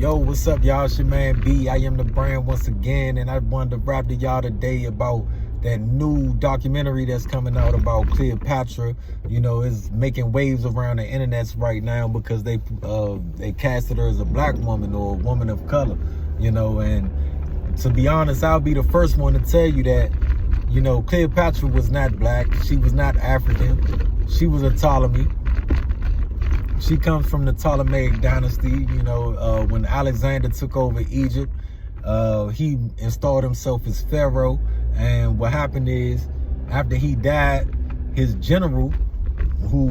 Yo, what's up, y'all? It's your man B. I am the brand once again, and I wanted to rap to y'all today about that new documentary that's coming out about Cleopatra. You know, it's making waves around the internets right now because they casted her as a black woman or a woman of color. You know, and to be honest, I'll be the first one to tell you that, you know, Cleopatra was not black. She was not African. She was a Ptolemy. She comes from the Ptolemaic dynasty. You know, when Alexander took over Egypt, he installed himself as pharaoh. And what happened is, after he died, his general, who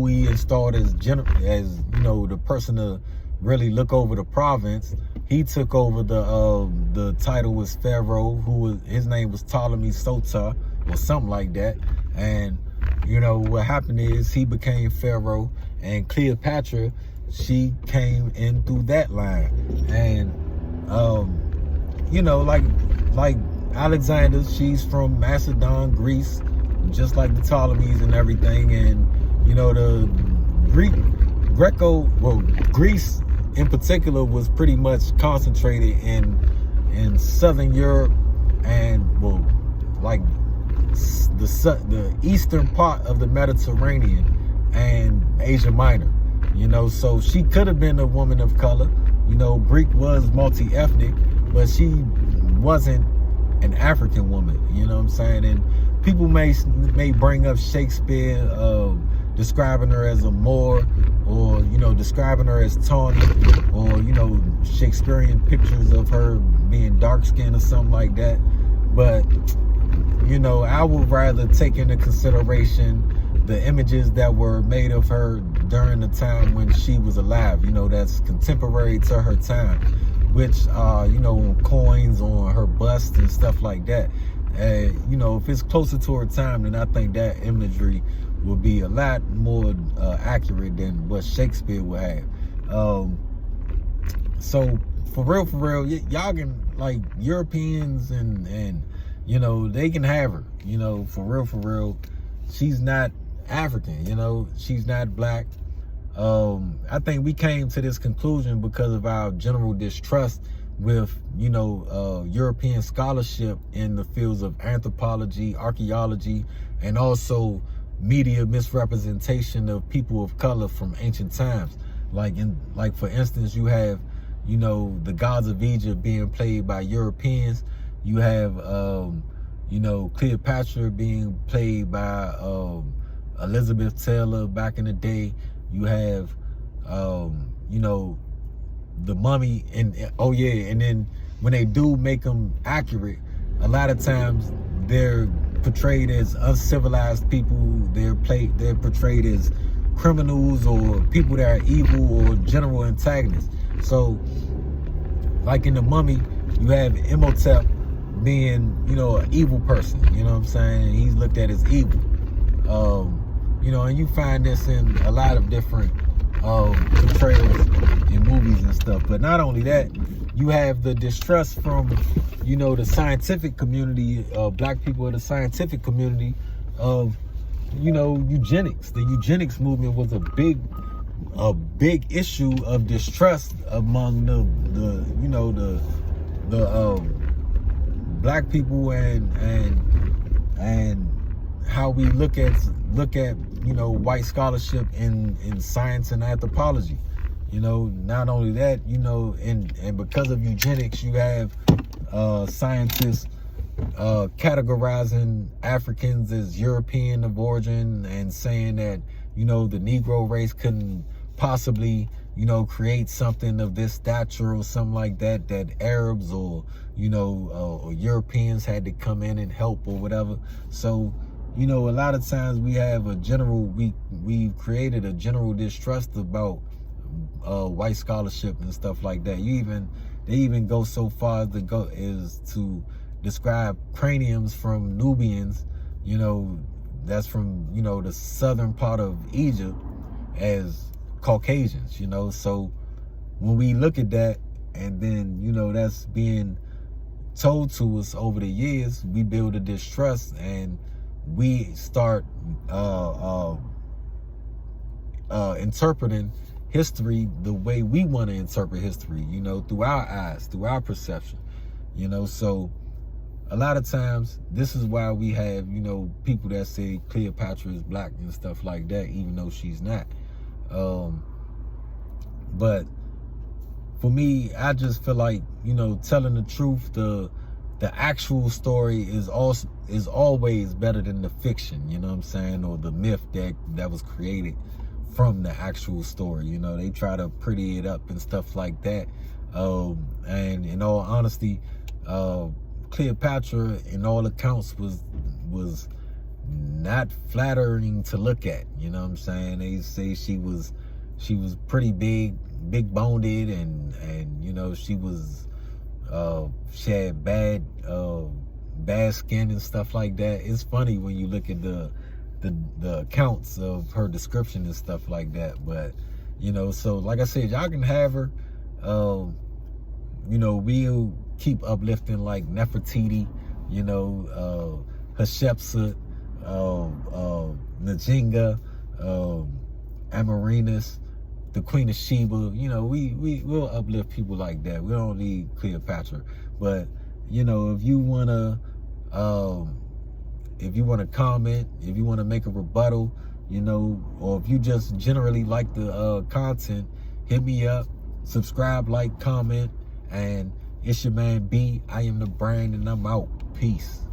he installed as the person to really look over the province, he took over the title as pharaoh. His name was Ptolemy Soter or something like that. And you know what happened is he became pharaoh, and Cleopatra, she came in through that line. And you know, like Alexander, she's from Macedon, Greece, just like the Ptolemies and everything. And you know, the Greece in particular was pretty much concentrated in Southern Europe and the eastern part of the Mediterranean and Asia Minor. You know, so she could have been a woman of color. You know, Greek was multi-ethnic, but she wasn't an African woman. You know what I'm saying? And people may bring up Shakespeare describing her as a Moor, or you know, describing her as tawny, or you know, Shakespearean pictures of her being dark skinned or something like that. But you know, I would rather take into consideration the images that were made of her during the time when she was alive. You know, that's contemporary to her time, which you know, coins on her bust and stuff like that. You know, if it's closer to her time, then I think that imagery would be a lot more accurate than what Shakespeare would have. So for real, y'all can, like, Europeans and you know, they can have her. You know, for real, she's not African. You know, she's not black. I think we came to this conclusion because of our general distrust with, you know, European scholarship in the fields of anthropology, archaeology, and also media misrepresentation of people of color from ancient times. Like for instance, you have, you know, the gods of Egypt being played by Europeans. You have, you know, Cleopatra being played by Elizabeth Taylor back in the day. You have, you know, the mummy, and then when they do make them accurate, a lot of times they're portrayed as uncivilized people. They're portrayed as criminals or people that are evil or general antagonists. So, like in the mummy, you have Imhotep being, you know, an evil person. You know what I'm saying? He's looked at as evil. You know, and you find this in a lot of different portrayals in movies and stuff. But not only that, you have the distrust from, you know, the scientific community, black people of the scientific community, of, you know, eugenics. The eugenics movement was a big issue of distrust among the black people, and how we look at you know, white scholarship in science and anthropology. You know, not only that, you know, and because of eugenics, you have scientists categorizing Africans as European of origin and saying that, you know, the Negro race couldn't possibly, you know, create something of this stature or something like that, that Arabs or, you know, or Europeans had to come in and help or whatever. So, you know, a lot of times we have we've created a general distrust about white scholarship and stuff like that. They even go so far as to describe craniums from Nubians, you know, that's from, you know, the southern part of Egypt, as Caucasians. You know, so when we look at that, and then, you know, that's being told to us over the years, we build a distrust, and we start interpreting history the way we want to interpret history, you know, through our eyes, through our perception, you know. So a lot of times, this is why we have, you know, people that say Cleopatra is black and stuff like that, even though she's not. But for me, I just feel like, you know, telling the truth, the actual story is always better than the fiction, you know what I'm saying, or the myth that was created from the actual story. You know, they try to pretty it up and stuff like that. And in all honesty, Cleopatra, in all accounts, was not flattering to look at. You know what I'm saying? They say she was pretty big boned, and you know, she had bad skin and stuff like that. It's funny when you look at the accounts of her description and stuff like that. But you know, so like I said, y'all can have her. You know, we'll keep uplifting like Nefertiti, you know, Hatshepsut, Njinga, Amerinus, the Queen of Sheba. You know, we'll uplift people like that. We don't need Cleopatra. But you know, if you wanna comment, if you wanna make a rebuttal, you know, or if you just generally like the content, hit me up, subscribe, like, comment, and it's your man B. I am the brand, and I'm out. Peace.